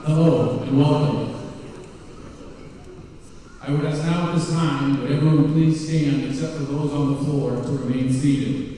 Hello and welcome. I would ask now at this time that everyone please stand except for those on the floor to remain seated.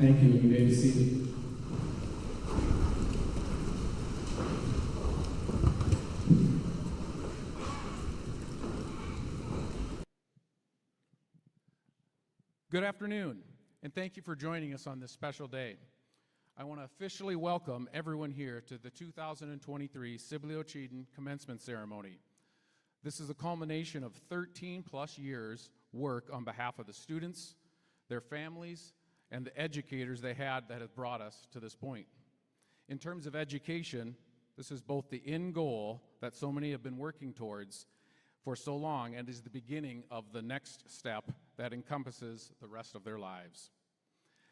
Thank you. You may be seated. Good afternoon, and thank you for joining us on this special day. I want to officially welcome everyone here to the 2023 Sibley Cheatham Commencement Ceremony. This is a culmination of 13 plus years work on behalf of the students, their families, and the educators they had that have brought us to this point. In terms of education, this is both the end goal that so many have been working towards for so long and is the beginning of the next step that encompasses the rest of their lives.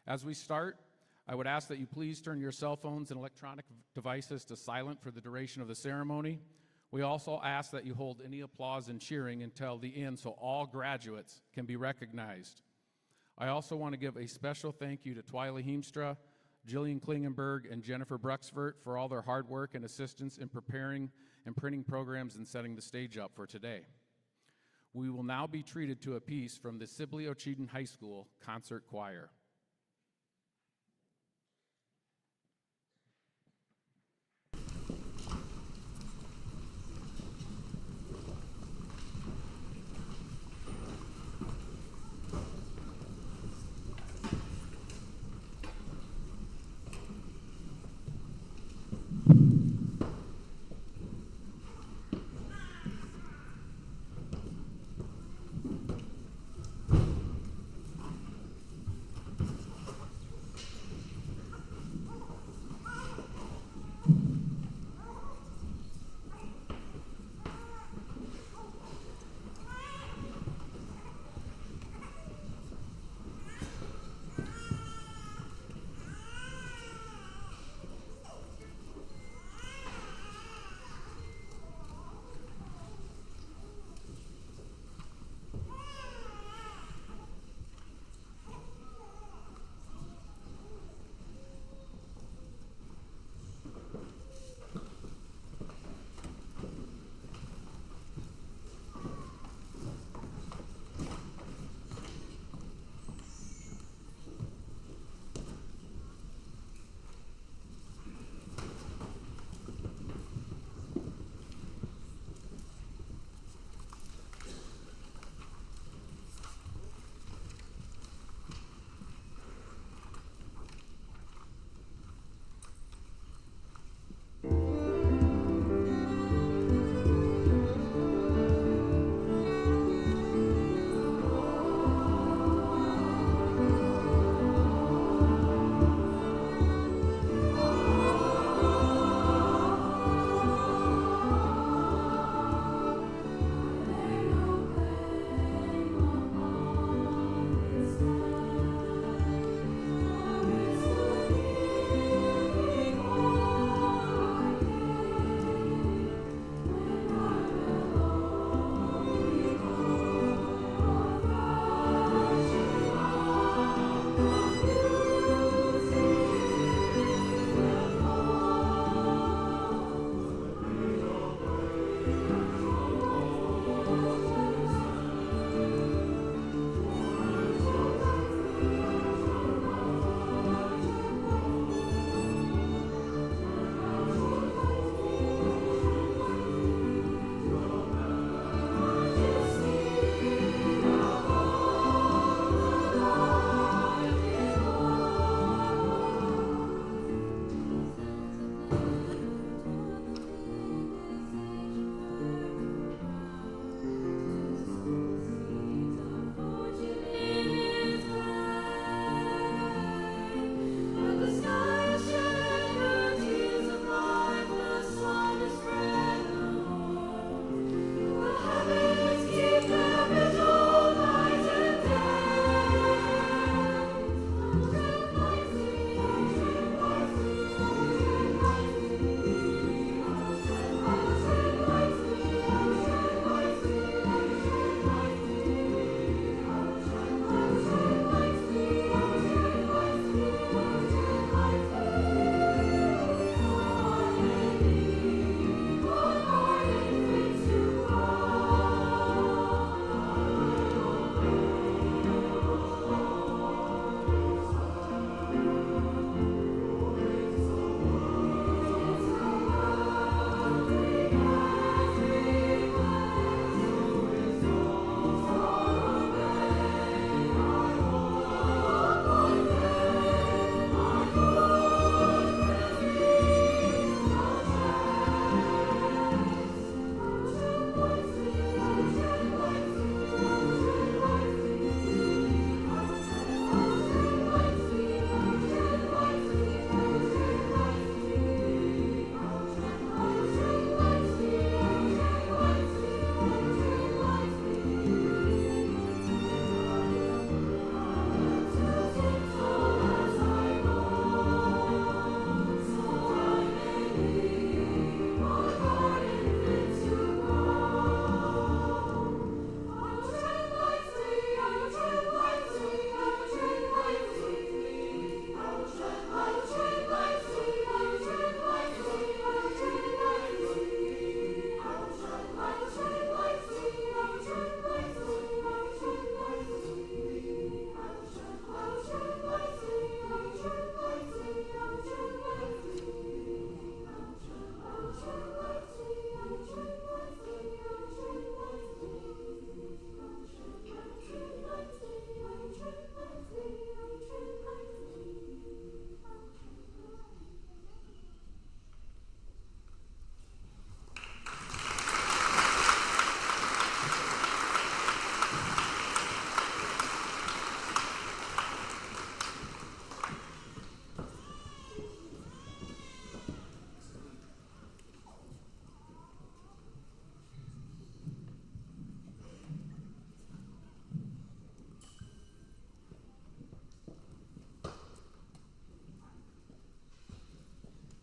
As we start, I would ask that you please turn your cell phones and electronic devices to silent for the duration of the ceremony. We also ask that you hold any applause and cheering until the end so all graduates can be recognized. I also want to give a special thank you to Twyla Heemstra, Jillian Klingenberg, and Jennifer Bruxvert for all their hard work and assistance in preparing and printing programs and setting the stage up for today. We will now be treated to a piece from the Sibley Cheatham High School Concert Choir.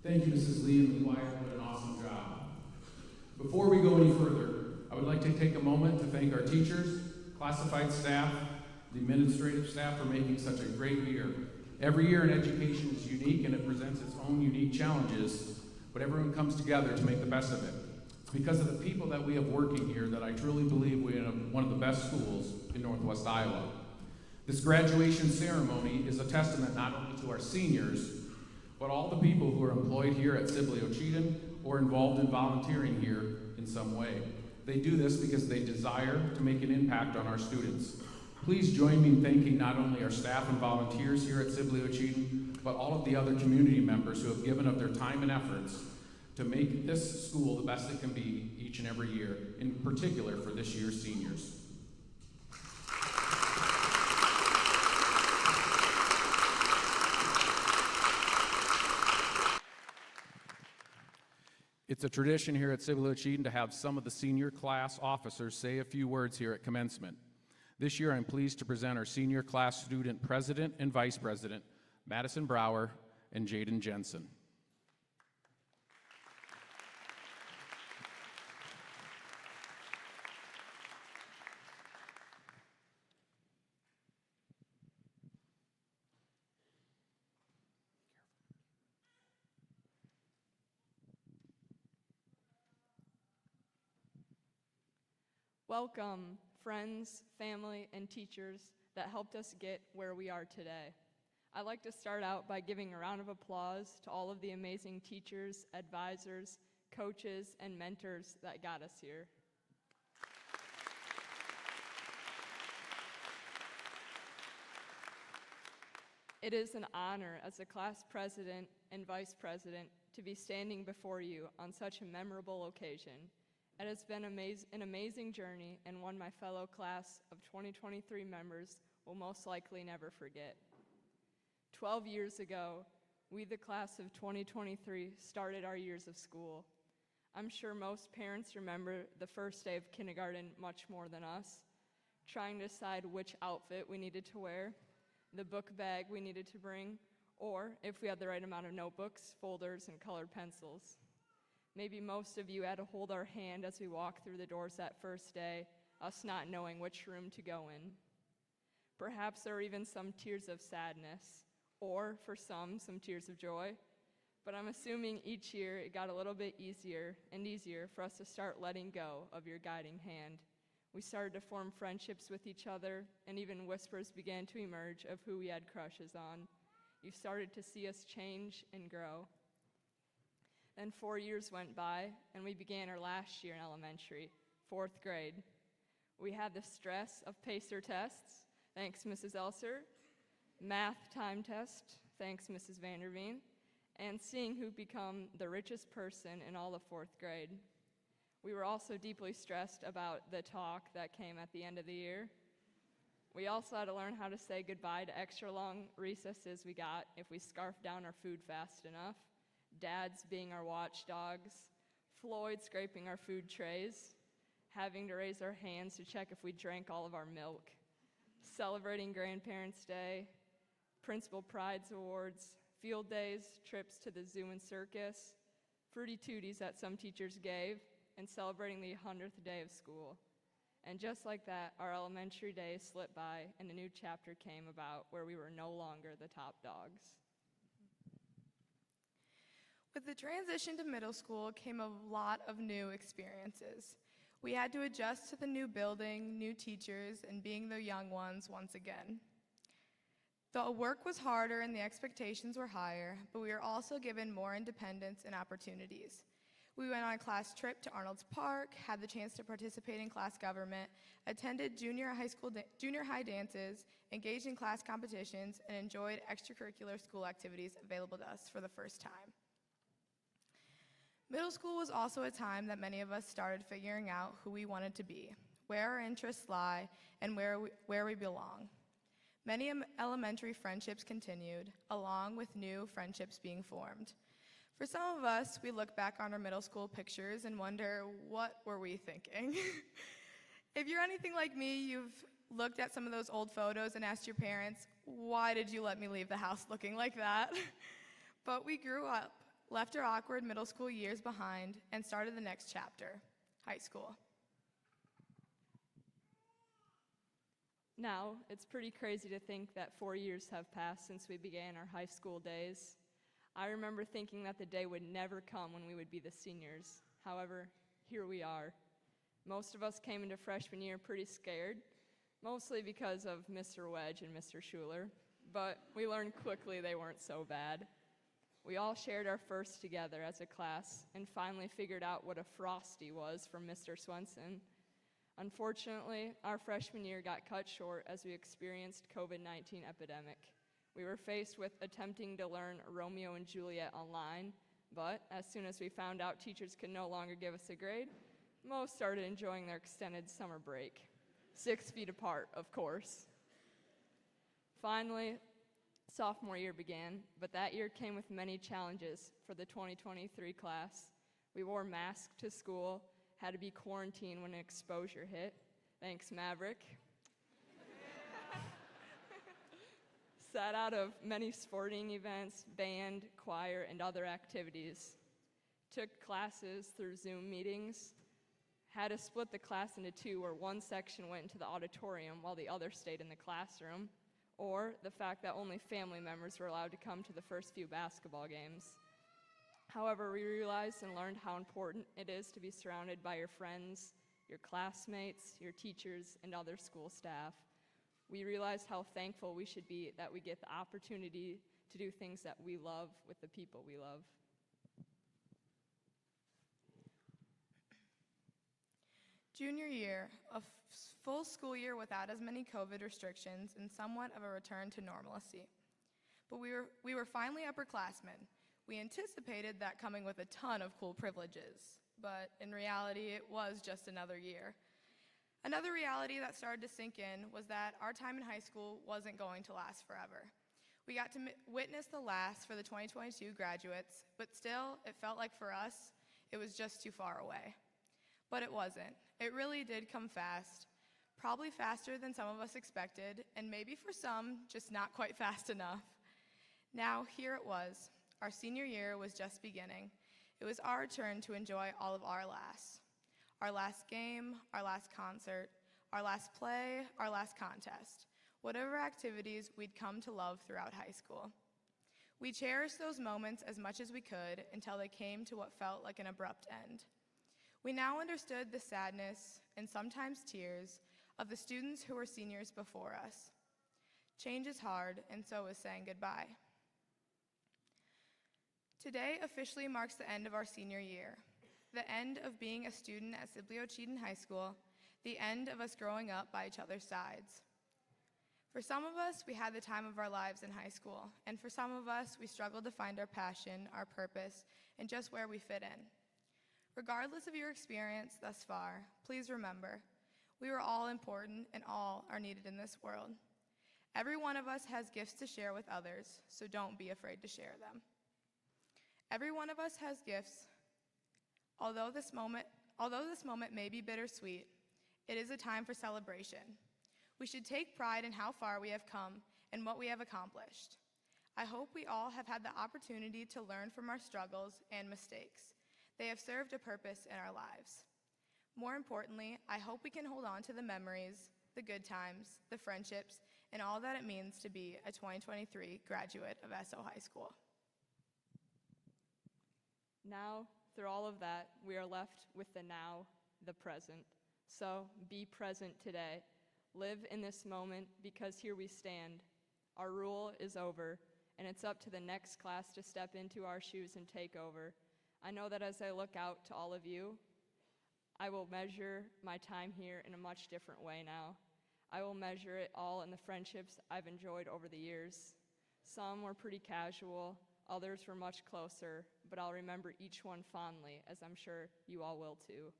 Thank you, Mrs. Lee and the choir. What an awesome job. Before we go any further, I would like to take a moment to thank our teachers, classified staff, the administrative staff for making such a great year. Every year in education is unique and it presents its own unique challenges, but everyone comes together to make the best of it. It's because of the people that we have working here that I truly believe we have one of the best schools in Northwest Iowa. This graduation ceremony is a testament not only to our seniors, but all the people who are employed here at Sibley-Ocheyedan or involved in volunteering here in some way. They do this because they desire to make an impact on our students. Please join me in thanking not only our staff and volunteers here at Sibley-Ocheyedan, but all of the other community members who have given up their time and efforts to make this school the best it can be each and every year, in particular for this year's seniors. It's a tradition here at Sibley-Ocheyedan to have some of the senior class officers say a few words here at commencement. This year, I'm pleased to present our senior class student president and vice president, Madison Brower and Jaden Jensen. Welcome, friends, family, and teachers that helped us get where we are today. I'd like to start out by giving a round of applause to all of the amazing teachers, advisors, coaches, and mentors that got us here. It is an honor as a class president and vice president to be standing before you on such a memorable occasion. It has been an amazing journey and one my fellow class of 2023 members will most likely never forget. 12 years ago, we, the class of 2023, started our years of school. I'm sure most parents remember the first day of kindergarten much more than us, trying to decide which outfit we needed to wear, the book bag we needed to bring, or if we had the right amount of notebooks, folders, and colored pencils. Maybe most of you had to hold our hand as we walked through the doors that first day, us not knowing which room to go in. Perhaps there were even some tears of sadness, or for some tears of joy. But I'm assuming each year it got a little bit easier and easier for us to start letting go of your guiding hand. We started to form friendships with each other, and even whispers began to emerge of who we had crushes on. You started to see us change and grow. Then 4 years went by, and we began our last year in elementary, 4th grade. We had the stress of pacer tests, thanks Mrs. Elser, math time test, thanks Mrs. Vanderveen, and seeing who become the richest person in all of 4th grade. We were also deeply stressed about the talk that came at the end of the year. We also had to learn how to say goodbye to extra long recesses we got if we scarfed down our food fast enough. Dads being our watchdogs, Floyd scraping our food trays, having to raise our hands to check if we drank all of our milk, celebrating Grandparents' Day, Principal Prides Awards, field days, trips to the zoo and circus, fruity tooties that some teachers gave, and celebrating the 100th day of school. And just like that, our elementary days slipped by and a new chapter came about where we were no longer the top dogs. With the transition to middle school came a lot of new experiences. We had to adjust to the new building, new teachers, and being the young ones once again. The work was harder and the expectations were higher, but we were also given more independence and opportunities. We went on a class trip to Arnold's Park, had the chance to participate in class government, attended junior high dances, engaged in class competitions, and enjoyed extracurricular school activities available to us for the first time. Middle school was also a time that many of us started figuring out who we wanted to be, where our interests lie, and where we belong. Many elementary friendships continued, along with new friendships being formed. For some of us, we look back on our middle school pictures and wonder, what were we thinking? If you're anything like me, you've looked at some of those old photos and asked your parents, why did you let me leave the house looking like that? But we grew up. left our awkward middle school years behind, and started the next chapter, high school. Now, it's pretty crazy to think that 4 years have passed since we began our high school days. I remember thinking that the day would never come when we would be the seniors. However, here we are. Most of us came into freshman year pretty scared, mostly because of Mr. Wedge and Mr. Schuler, but we learned quickly they weren't so bad. We all shared our first together as a class and finally figured out what a Frosty was from Mr. Swenson. Unfortunately, our freshman year got cut short as we experienced COVID-19 epidemic. We were faced with attempting to learn Romeo and Juliet online, but as soon as we found out teachers could no longer give us a grade, most started enjoying their extended summer break. 6 feet apart, of course. Finally, sophomore year began, but that year came with many challenges for the 2023 class. We wore masks to school, had to be quarantined when exposure hit. Thanks, Maverick. Sat out of many sporting events, band, choir, and other activities. Took classes through Zoom meetings. Had to split the class into two, where one section went into the auditorium while the other stayed in the classroom. Or the fact that only family members were allowed to come to the first few basketball games. However, we realized and learned how important it is to be surrounded by your friends, your classmates, your teachers, and other school staff. We realized how thankful we should be that we get the opportunity to do things that we love with the people we love. Junior year, a full school year without as many COVID restrictions and somewhat of a return to normalcy. But we were finally upperclassmen. We anticipated that coming with a ton of cool privileges, but in reality, it was just another year. Another reality that started to sink in was that our time in high school wasn't going to last forever. We got to witness the last for the 2022 graduates, but still, it felt like for us, it was just too far away. But it wasn't. It really did come fast, probably faster than some of us expected, and maybe for some, just not quite fast enough. Now, here it was. Our senior year was just beginning. It was our turn to enjoy all of our last. Our last game, our last concert, our last play, our last contest, whatever activities we'd come to love throughout high school. We cherished those moments as much as we could until they came to what felt like an abrupt end. We now understood the sadness, and sometimes tears, of the students who were seniors before us. Change is hard, and so is saying goodbye. Today officially marks the end of our senior year, the end of being a student at Sibley-Ocheyedan High School, the end of us growing up by each other's sides. For some of us, we had the time of our lives in high school, and for some of us, we struggled to find our passion, our purpose, and just where we fit in. Regardless of your experience thus far, please remember, we are all important and all are needed in this world. Every one of us has gifts to share with others, so don't be afraid to share them. Every one of us has gifts. Although this moment may be bittersweet, it is a time for celebration. We should take pride in how far we have come and what we have accomplished. I hope we all have had the opportunity to learn from our struggles and mistakes. They have served a purpose in our lives. More importantly, I hope we can hold on to the memories, the good times, the friendships, and all that it means to be a 2023 graduate of SO High School. Now, through all of that, we are left with the now, the present. So be present today. Live in this moment because here we stand. Our rule is over, and it's up to the next class to step into our shoes and take over. I know that as I look out to all of you, I will measure my time here in a much different way now. I will measure it all in the friendships I've enjoyed over the years. Some were pretty casual, others were much closer, but I'll remember each one fondly, as I'm sure you all will too.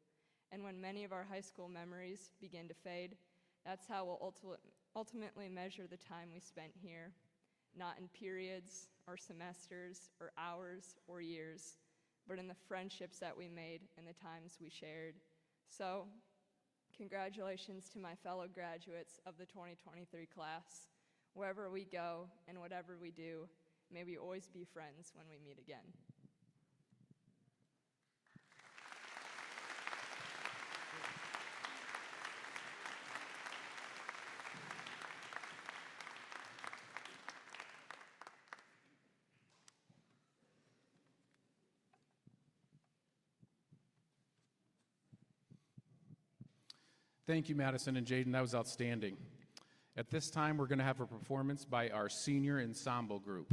And when many of our high school memories begin to fade, that's how we'll ultimately measure the time we spent here, not in periods or semesters or hours or years, but in the friendships that we made and the times we shared. So, congratulations to my fellow graduates of the 2023 class. Wherever we go and whatever we do, may we always be friends when we meet again. Thank you, Madison and Jaden. That was outstanding. At this time, we're going to have a performance by our senior ensemble group.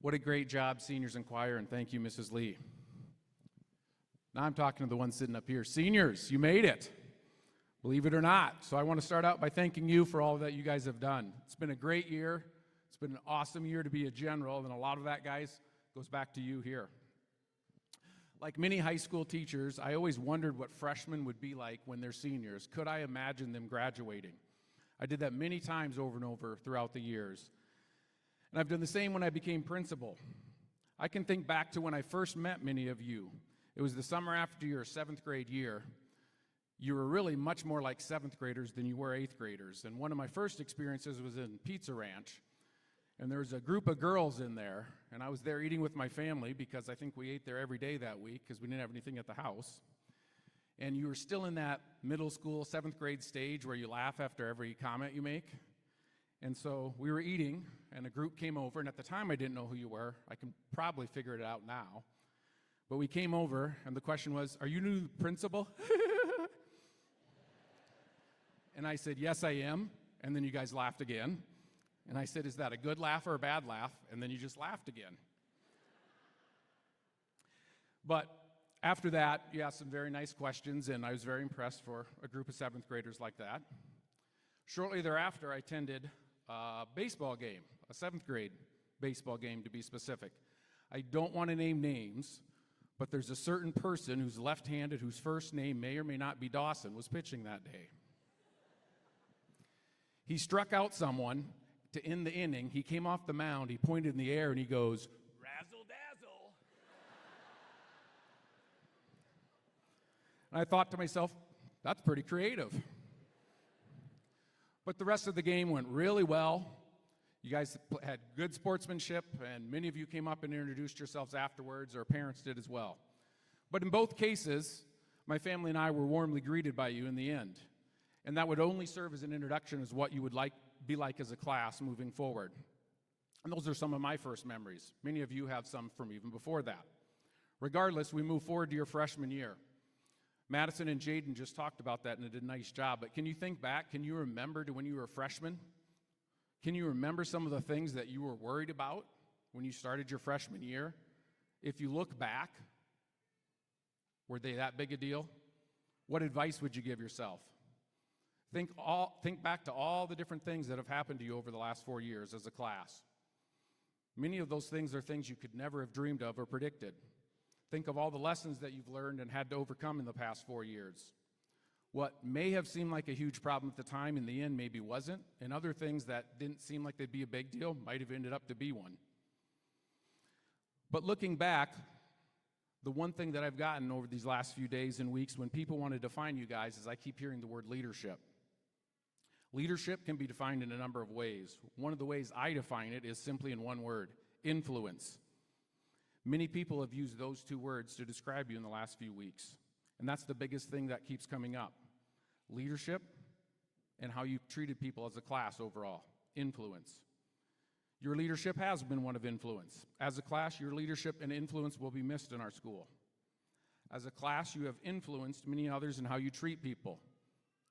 What a great job, seniors and choir, and thank you, Mrs. Lee. Now I'm talking to the ones sitting up here. Seniors, you made it, believe it or not. So I want to start out by thanking you for all that you guys have done. It's been a great year. It's been an awesome year to be a general, and a lot of that, guys, goes back to you here. Like many high school teachers, I always wondered what freshmen would be like when they're seniors. Could I imagine them graduating? I did that many times over and over throughout the years. And I've done the same when I became principal. I can think back to when I first met many of you. It was the summer after your 7th grade year. You were really much more like 7th graders than you were 8th graders. And one of my first experiences was in Pizza Ranch. And there was a group of girls in there, and I was there eating with my family because I think we ate there every day that week because we didn't have anything at the house. And you were still in that middle school, 7th grade stage where you laugh after every comment you make. And so we were eating, and a group came over, and at the time I didn't know who you were. I can probably figure it out now. But we came over, and the question was, "Are you new principal?" And I said, "Yes, I am." And then you guys laughed again. And I said, "Is that a good laugh or a bad laugh?" And then you just laughed again. But after that, you asked some very nice questions, and I was very impressed for a group of 7th graders like that. Shortly thereafter, I attended a baseball game, a 7th grade baseball game to be specific. I don't want to name names, but there's a certain person who's left-handed whose first name may or may not be Dawson was pitching that day. He struck out someone to end the inning. He came off the mound, he pointed in the air, and he goes, "Razzle-dazzle." And I thought to myself, that's pretty creative. But the rest of the game went really well. You guys had good sportsmanship, and many of you came up and introduced yourselves afterwards, or parents did as well. But in both cases, my family and I were warmly greeted by you in the end. And that would only serve as an introduction as what you would be like as a class moving forward. And those are some of my first memories. Many of you have some from even before that. Regardless, we move forward to your freshman year. Madison and Jaden just talked about that and did a nice job, but can you think back? Can you remember to when you were a freshman? Can you remember some of the things that you were worried about when you started your freshman year? If you look back, were they that big a deal? What advice would you give yourself? Think back to all the different things that have happened to you over the last 4 years as a class. Many of those things are things you could never have dreamed of or predicted. Think of all the lessons that you've learned and had to overcome in the past 4 years. What may have seemed like a huge problem at the time, in the end maybe wasn't, and other things that didn't seem like they'd be a big deal might have ended up to be one. But looking back, the one thing that I've gotten over these last few days and weeks when people want to define you guys is I keep hearing the word leadership. Leadership can be defined in a number of ways. One of the ways I define it is simply in one word: influence. Many people have used those two words to describe you in the last few weeks, and that's the biggest thing that keeps coming up. Leadership and how you've treated people as a class overall. Influence. Your leadership has been one of influence. As a class, your leadership and influence will be missed in our school. As a class, you have influenced many others in how you treat people.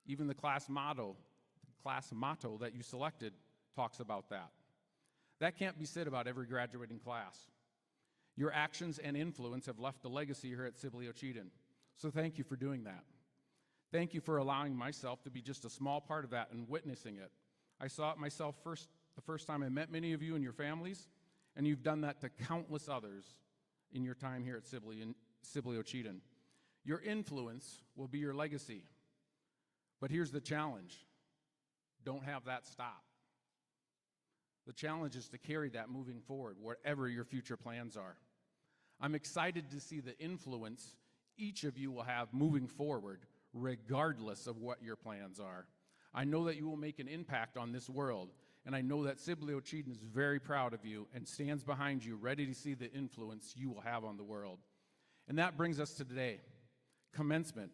Even the class motto that you selected talks about that. That can't be said about every graduating class. Your actions and influence have left a legacy here at Sibley-Ocheyedan. So thank you for doing that. Thank you for allowing myself to be just a small part of that and witnessing it. I saw it myself the first time I met many of you and your families, and you've done that to countless others in your time here at Sibley-Ocheyedan. Your influence will be your legacy. But here's the challenge. Don't have that stop. The challenge is to carry that moving forward, wherever your future plans are. I'm excited to see the influence each of you will have moving forward, regardless of what your plans are. I know that you will make an impact on this world, and I know that Sibley-Ocheyedan is very proud of you and stands behind you, ready to see the influence you will have on the world. And that brings us to today, commencement.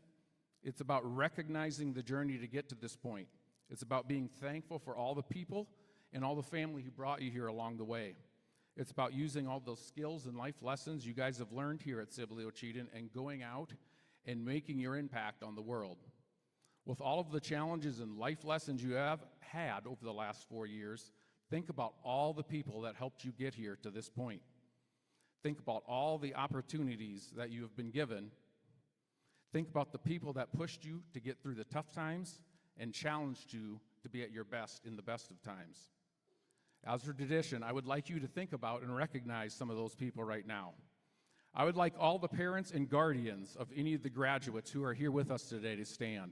It's about recognizing the journey to get to this point. It's about being thankful for all the people and all the family who brought you here along the way. It's about using all those skills and life lessons you guys have learned here at Sibley-Ocheyedan and going out and making your impact on the world. With all of the challenges and life lessons you have had over the last 4 years, Think about all the people that helped you get here to this point. Think about all the opportunities that you have been given. Think about the people that pushed you to get through the tough times and challenged you to be at your best in the best of times. As for tradition, I would like you to think about and recognize some of those people right now. I would like all the parents and guardians of any of the graduates who are here with us today to stand.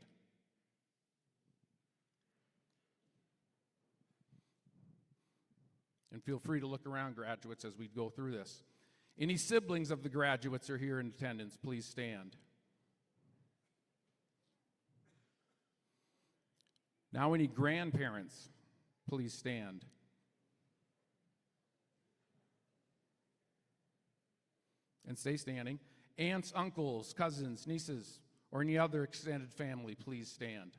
And feel free to look around, graduates, as we go through this. Any siblings of the graduates are here in attendance, please stand. Now, any grandparents, please stand. And stay standing. Aunts, uncles, cousins, nieces, or any other extended family, please stand.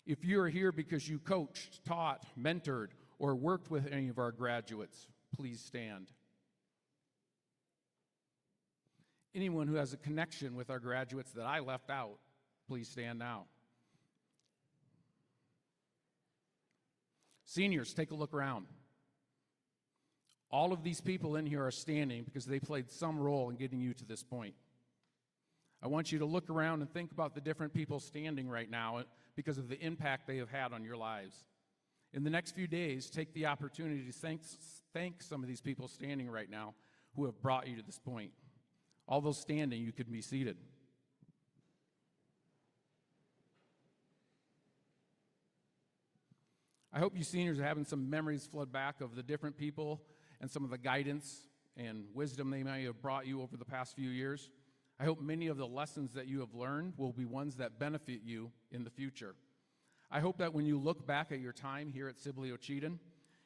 If you are here because you coached, taught, mentored, or worked with any of our graduates, please stand. Anyone who has a connection with our graduates that I left out, please stand now. Seniors, take a look around. All of these people in here are standing because they played some role in getting you to this point. I want you to look around and think about the different people standing right now because of the impact they have had on your lives. In the next few days, take the opportunity to thank some of these people standing right now who have brought you to this point. All those standing, you could be seated. I hope you seniors are having some memories flood back of the different people and some of the guidance and wisdom they may have brought you over the past few years. I hope many of the lessons that you have learned will be ones that benefit you in the future. I hope that when you look back at your time here at Sibley-Ocheyedan,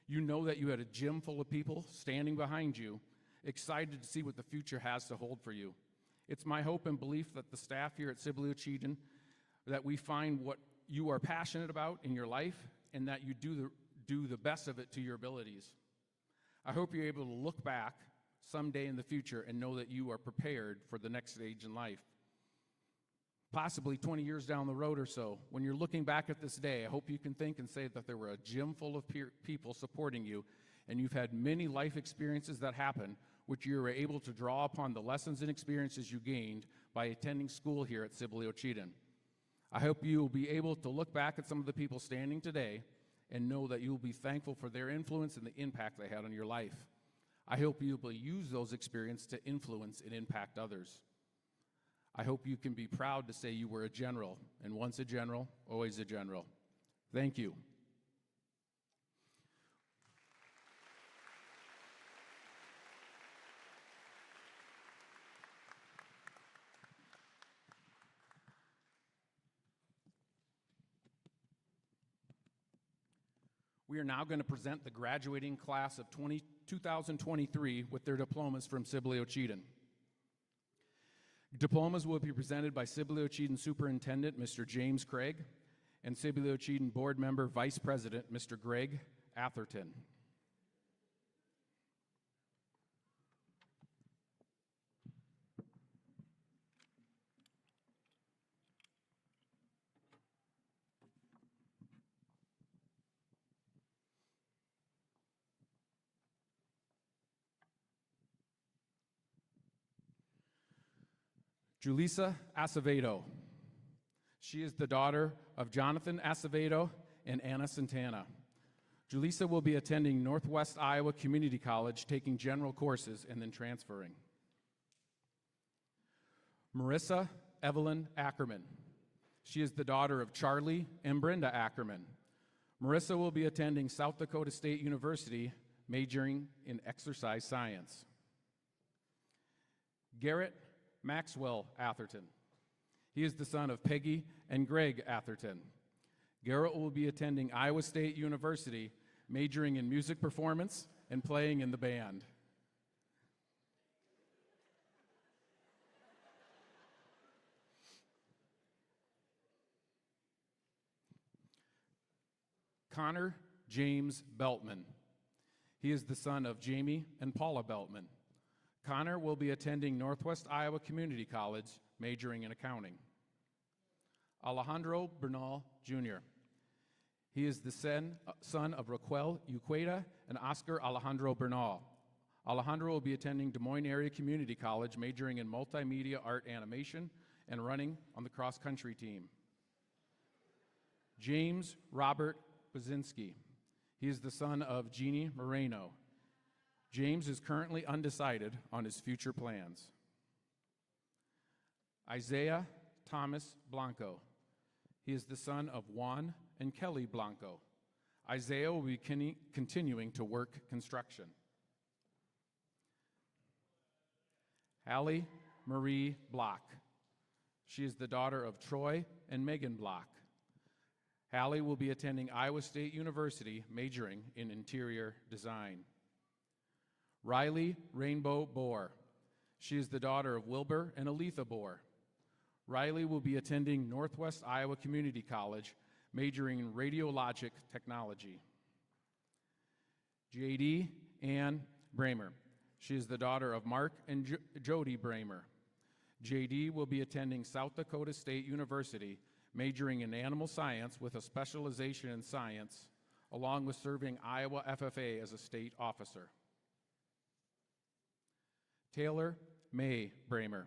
you know that you had a gym full of people standing behind you, excited to see what the future has to hold for you. It's my hope and belief that the staff here at Sibley-Ocheyedan, that we find what you are passionate about in your life and that you do the best of it to your abilities. I hope you're able to look back someday in the future and know that you are prepared for the next stage in life. Possibly 20 years down the road or so, when you're looking back at this day, I hope you can think and say that there were a gym full of people supporting you, and you've had many life experiences that happen, which you were able to draw upon the lessons and experiences you gained by attending school here at Sibley-Ocheyedan. I hope you will be able to look back at some of the people standing today and know that you will be thankful for their influence and the impact they had on your life. I hope you will use those experiences to influence and impact others. I hope you can be proud to say you were a general, and once a general, always a general. Thank you. We are now going to present the graduating class of 2023 with their diplomas from Sibley-Ocheyedan. Diplomas will be presented by Sibley-Ocheyedan Superintendent, Mr. James Craig, and Sibley-Ocheyedan Board Member, Vice President, Mr. Greg Atherton. Julissa Acevedo. She is the daughter of Jonathan Acevedo and Anna Santana. Julissa will be attending Northwest Iowa Community College, taking general courses and then transferring. Marissa Evelyn Ackerman. She is the daughter of Charlie and Brenda Ackerman. Marissa will be attending South Dakota State University, majoring in exercise science. Garrett Maxwell Atherton. He is the son of Peggy and Greg Atherton. Garrett will be attending Iowa State University, majoring in music performance and playing in the band. Connor James Beltman. He is the son of Jamie and Paula Beltman. Connor will be attending Northwest Iowa Community College, majoring in accounting. Alejandro Bernal, Jr. He is the son of Raquel Uqueda and Oscar Alejandro Bernal. Alejandro will be attending Des Moines Area Community College, majoring in multimedia art animation and running on the cross-country team. James Robert Bazinski. He is the son of Jeannie Moreno. James is currently undecided on his future plans. Isaiah Thomas Blanco. He is the son of Juan and Kelly Blanco. Isaiah will be continuing to work construction. Hallie Marie Block. She is the daughter of Troy and Megan Block. Hallie will be attending Iowa State University, majoring in interior design. Riley Rainbow Bohr. She is the daughter of Wilbur and Aletha Bohr. Riley will be attending Northwest Iowa Community College, majoring in radiologic technology. J.D. Ann Bramer. She is the daughter of Mark and Jody Bramer. J.D. will be attending South Dakota State University, majoring in animal science with a specialization in science, along with serving Iowa FFA as a state officer. Taylor May Bramer.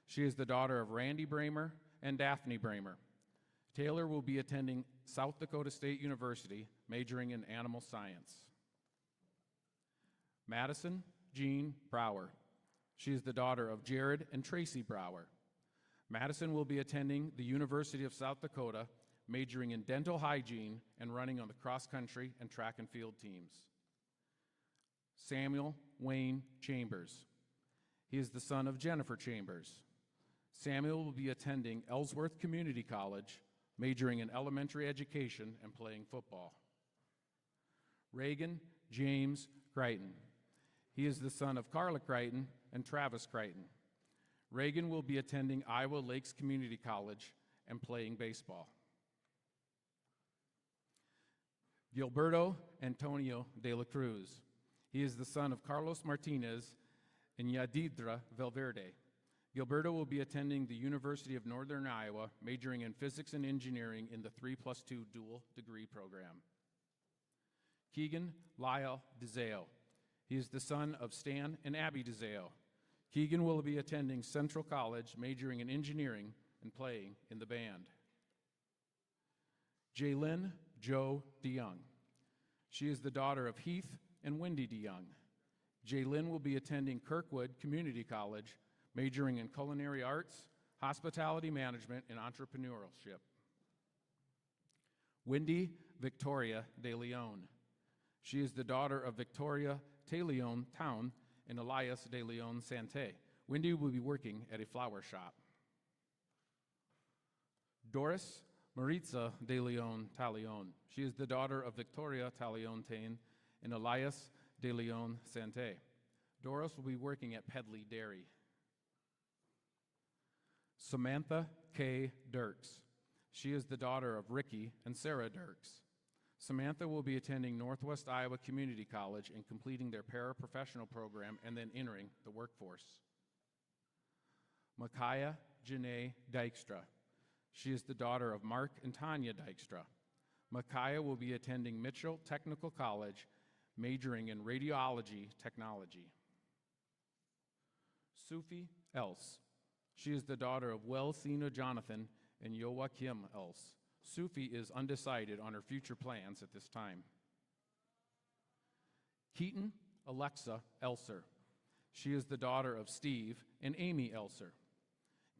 She is the daughter of Randy Bramer and Daphne Bramer. Taylor will be attending South Dakota State University, majoring in animal science. Madison Jean Brower. She is the daughter of Jared and Tracy Brower. Madison will be attending the University of South Dakota, majoring in dental hygiene and running on the cross-country and track and field teams. Samuel Wayne Chambers. He is the son of Jennifer Chambers. Samuel will be attending Ellsworth Community College, majoring in elementary education and playing football. Reagan James Crichton. He is the son of Carla Crichton and Travis Crichton. Reagan will be attending Iowa Lakes Community College and playing baseball. Gilberto Antonio de la Cruz. He is the son of Carlos Martinez and Yadidra Valverde. Gilberto will be attending the University of Northern Iowa, majoring in physics and engineering in the 3+2 dual degree program. Keegan Lyle DeZeo. He is the son of Stan and Abby DeZeo. Keegan will be attending Central College, majoring in engineering and playing in the band. Jaylyn Jo DeYoung. She is the daughter of Heath and Wendy DeYoung. Jaylyn will be attending Kirkwood Community College, majoring in culinary arts, hospitality management, and entrepreneurship. Wendy Victoria De Leon. She is the daughter of Victoria De Leon Town and Elias De Leon Sante. Wendy will be working at a flower shop. Doris Maritza De Leon Talion. She is the daughter of Victoria Talion Tain and Elias De Leon Sante. Doris will be working at Pedley Dairy. Samantha K. Dirks. She is the daughter of Ricky and Sarah Dirks. Samantha will be attending Northwest Iowa Community College and completing their paraprofessional program and then entering the workforce. Micaiah Janae Dykstra. She is the daughter of Mark and Tanya Dykstra. Micaiah will be attending Mitchell Technical College, majoring in radiology technology. Sufi Else. She is the daughter of Welsina Jonathan and Joachim Else. Sufi is undecided on her future plans at this time. Keaton Alexa Elser. She is the daughter of Steve and Amy Elser.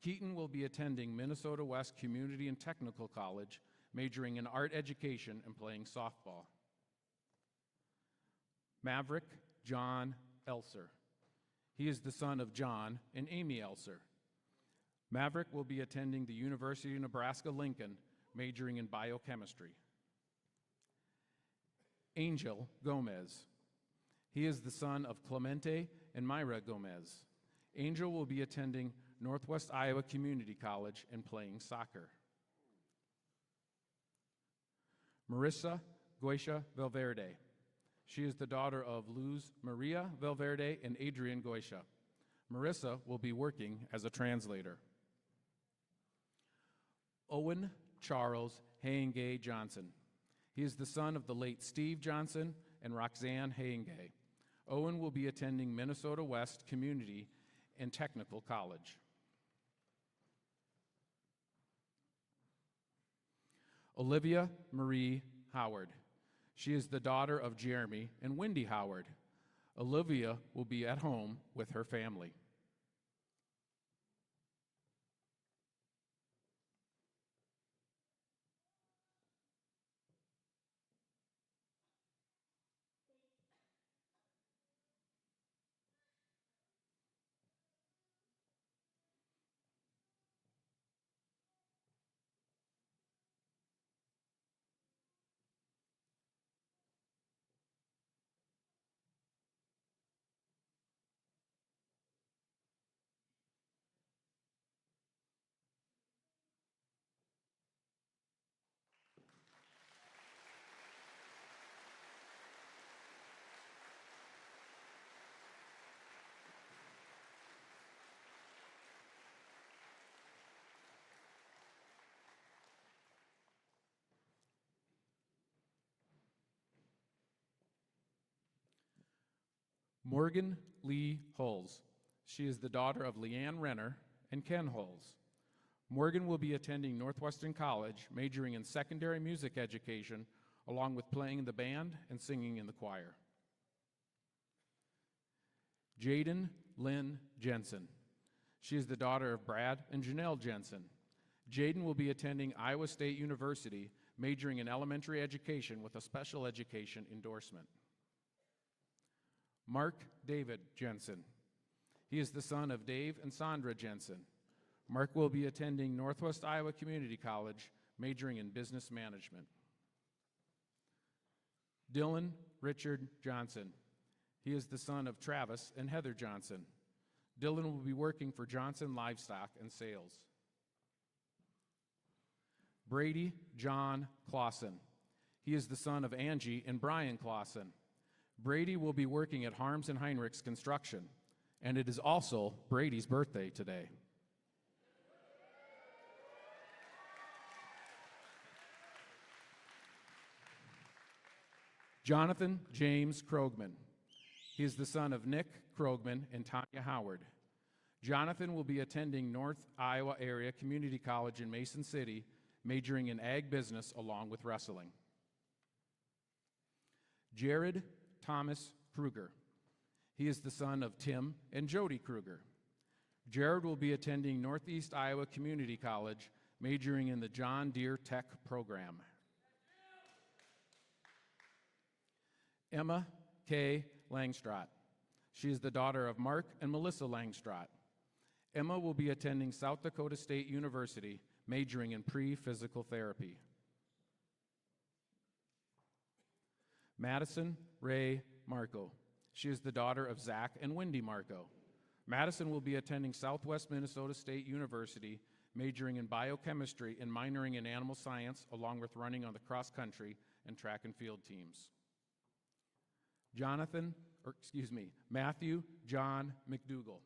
Keaton will be attending Minnesota West Community and Technical College, majoring in art education and playing softball. Maverick John Elser. He is the son of John and Amy Elser. Maverick will be attending the University of Nebraska-Lincoln, majoring in biochemistry. Angel Gomez. He is the son of Clemente and Myra Gomez. Angel will be attending Northwest Iowa Community College and playing soccer. Marissa Goisha Valverde. She is the daughter of Luz Maria Valverde and Adrian Goisha. Marissa will be working as a translator. Owen Charles Hayengay Johnson. He is the son of the late Steve Johnson and Roxanne Hayengay. Owen will be attending Minnesota West Community and Technical College. Olivia Marie Howard. She is the daughter of Jeremy and Wendy Howard. Olivia will be at home with her family. Morgan Lee Hulls. She is the daughter of Leanne Renner and Ken Hulls. Morgan will be attending Northwestern College, majoring in secondary music education, along with playing in the band and singing in the choir. Jaden Lynn Jensen. She is the daughter of Brad and Janelle Jensen. Jaden will be attending Iowa State University, majoring in elementary education with a special education endorsement. Mark David Jensen. He is the son of Dave and Sandra Jensen. Mark will be attending Northwest Iowa Community College, majoring in business management. Dylan Richard Johnson. He is the son of Travis and Heather Johnson. Dylan will be working for Johnson Livestock and Sales. Brady John Clausen. He is the son of Angie and Brian Clausen. Brady will be working at Harms and Heinrichs Construction, and it is also Brady's birthday today. Jonathan James Krogman. He is the son of Nick Krogman and Tanya Howard. Jonathan will be attending North Iowa Area Community College in Mason City, majoring in ag business along with wrestling. Jared Thomas Kruger. He is the son of Tim and Jody Kruger. Jared will be attending Northeast Iowa Community College, majoring in the John Deere Tech program. Emma K. Langstrot. She is the daughter of Mark and Melissa Langstrot. Emma will be attending South Dakota State University, majoring in pre-physical therapy. Madison Ray Marco. She is the daughter of Zach and Wendy Marco. Madison will be attending Southwest Minnesota State University, majoring in biochemistry and minoring in animal science, along with running on the cross-country and track and field teams. Matthew John McDougall.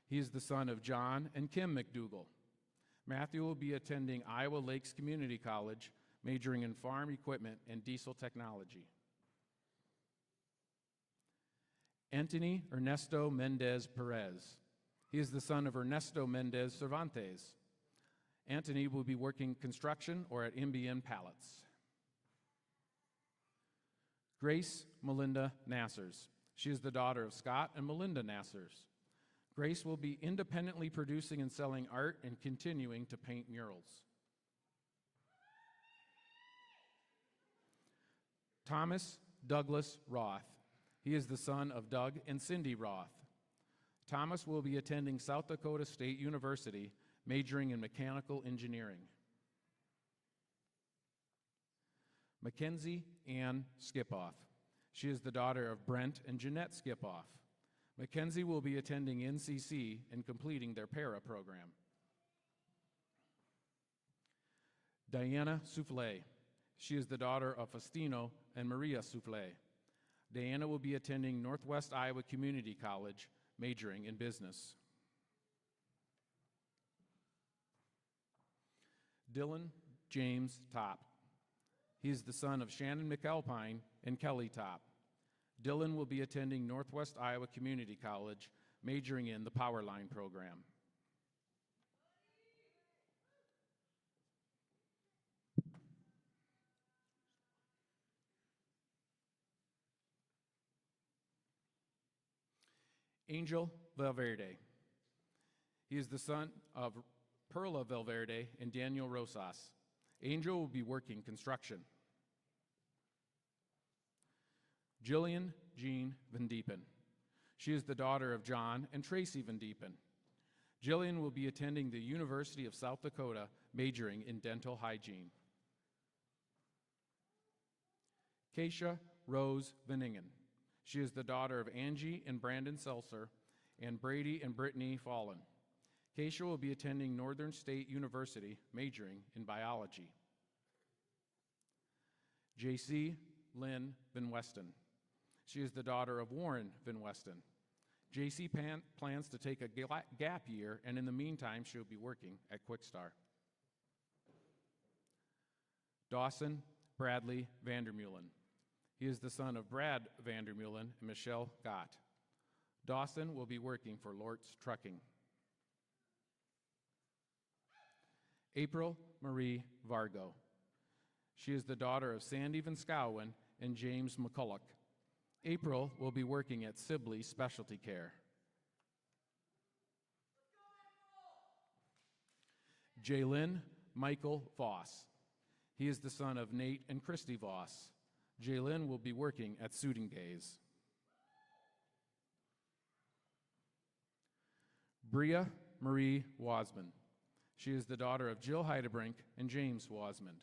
He is the son of John and Kim McDougall. Matthew will be attending Iowa Lakes Community College, majoring in farm equipment and diesel technology. Anthony Ernesto Mendez Perez. He is the son of Ernesto Mendez Cervantes. Anthony will be working construction or at MBN Pallets. Grace Melinda Nassers. She is the daughter of Scott and Melinda Nassers. Grace will be independently producing and selling art and continuing to paint murals. Thomas Douglas Roth. He is the son of Doug and Cindy Roth. Thomas will be attending South Dakota State University, majoring in mechanical engineering. Mackenzie Ann Skipoff. She is the daughter of Brent and Jeanette Skipoff. Mackenzie will be attending NCC and completing their para program. Diana Souffle. She is the daughter of Faustino and Maria Souffle. Diana will be attending Northwest Iowa Community College, majoring in business. Dylan James Topp. He is the son of Shannon McAlpine and Kelly Top. Dylan will be attending Northwest Iowa Community College, majoring in the Powerline program. Angel Valverde. He is the son of Perla Valverde and Daniel Rosas. Angel will be working construction. Jillian Jean Van Diepen. She is the daughter of John and Tracy Van Diepen. Jillian will be attending the University of South Dakota, majoring in dental hygiene. Keisha Rose Veningen. She is the daughter of Angie and Brandon Seltzer and Brady and Brittany Fallen. Keisha will be attending Northern State University, majoring in biology. JC Lynn Van Westen. She is the daughter of Warren Van Westen. JC plans to take a gap year, and in the meantime, she'll be working at Quickstar. Dawson Bradley Vandermeulen. He is the son of Brad Vandermeulen and Michelle Gott. Dawson will be working for Lortz Trucking. April Marie Vargo. She is the daughter of Sandy Van Scowen and James McCulloch. April will be working at Sibley Specialty Care. Jalen Michael Voss. He is the son of Nate and Christy Voss. Jalen will be working at Suiting Days. Bria Marie Wasman. She is the daughter of Jill Heidebrink and James Wasmond.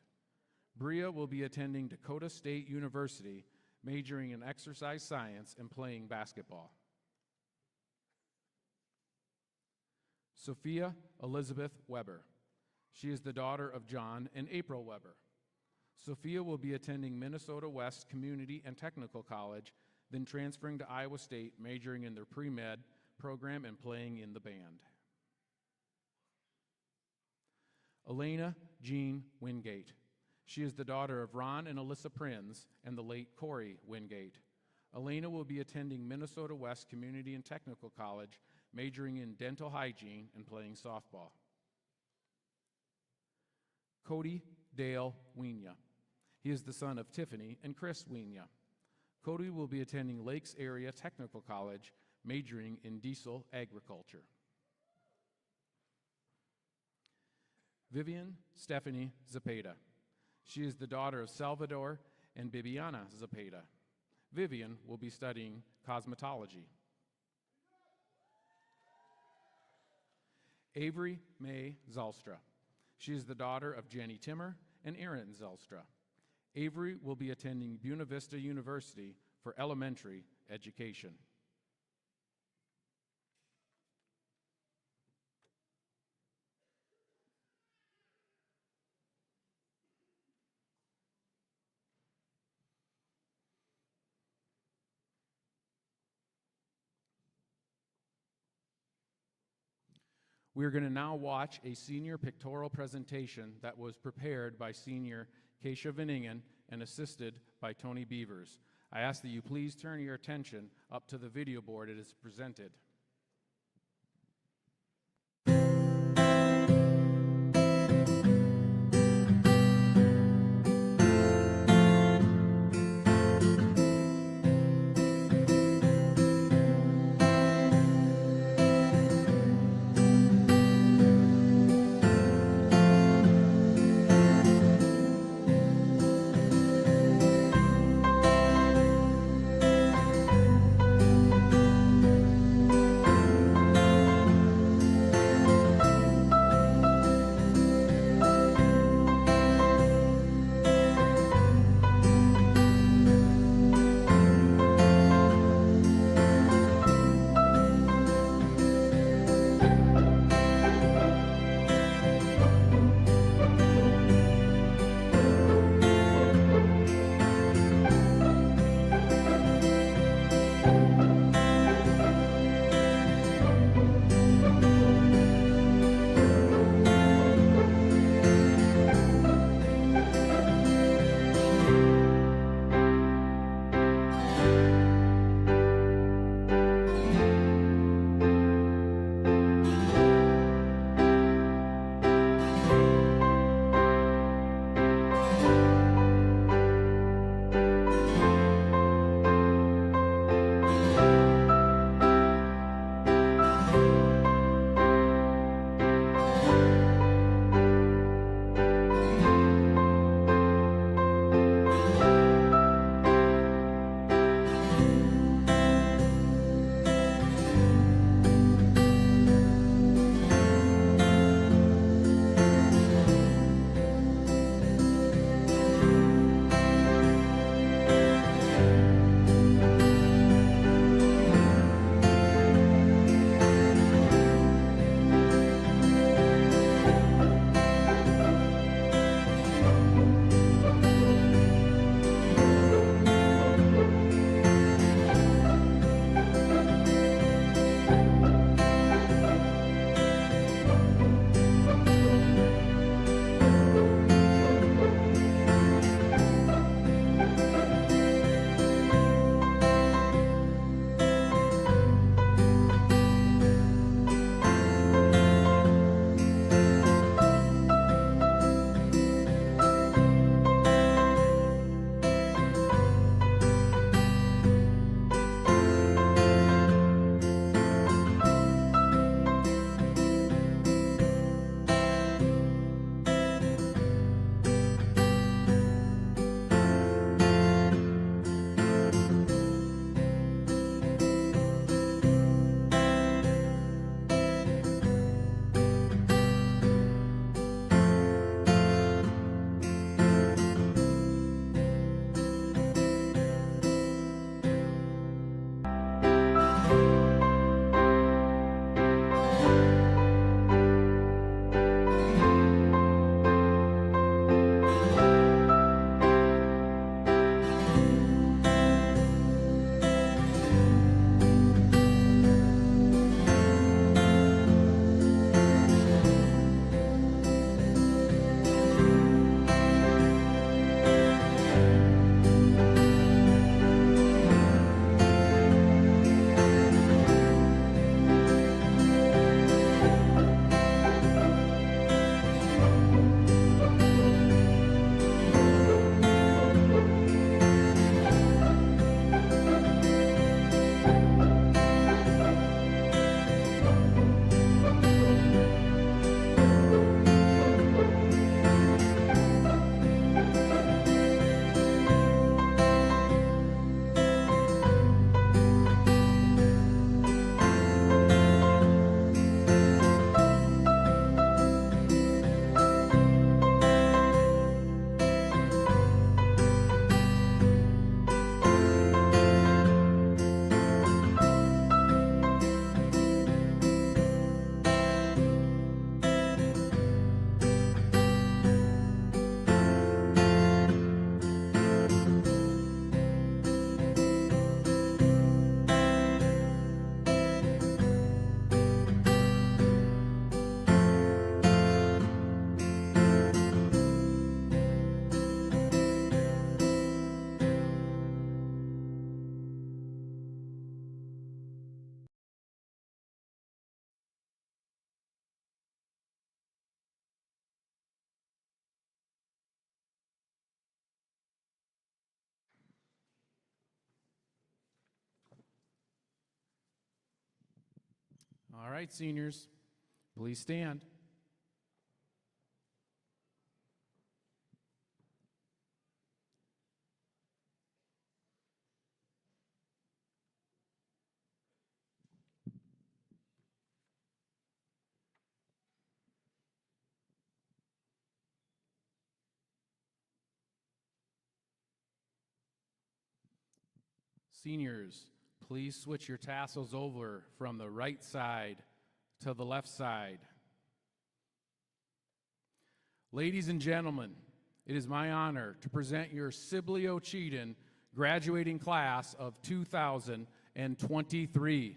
Bria will be attending Dakota State University, majoring in exercise science and playing basketball. Sophia Elizabeth Weber. She is the daughter of John and April Weber. Sophia will be attending Minnesota West Community and Technical College, then transferring to Iowa State, majoring in their pre-med program and playing in the band. Elena Jean Wingate. She is the daughter of Ron and Alyssa Prinz and the late Corey Wingate. Elena will be attending Minnesota West Community and Technical College, majoring in dental hygiene and playing softball. Cody Dale Wienia. He is the son of Tiffany and Chris Wienia. Cody will be attending Lakes Area Technical College, majoring in diesel agriculture. Vivian Stephanie Zapata. She is the daughter of Salvador and Bibiana Zapata. Vivian will be studying cosmetology. Avery May Zalstra. She is the daughter of Jenny Timmer and Aaron Zalstra. Avery will be attending Buena Vista University for elementary education. We're going to now watch a senior pictorial presentation that was prepared by senior Keisha Veningen and assisted by Tony Beavers. I ask that you please turn your attention up to the video board it is presented. All right, seniors, please stand. Seniors, please switch your tassels over from the right side to the left side. Ladies and gentlemen, it is my honor to present your Sibley-Ocheyedan graduating class of 2023.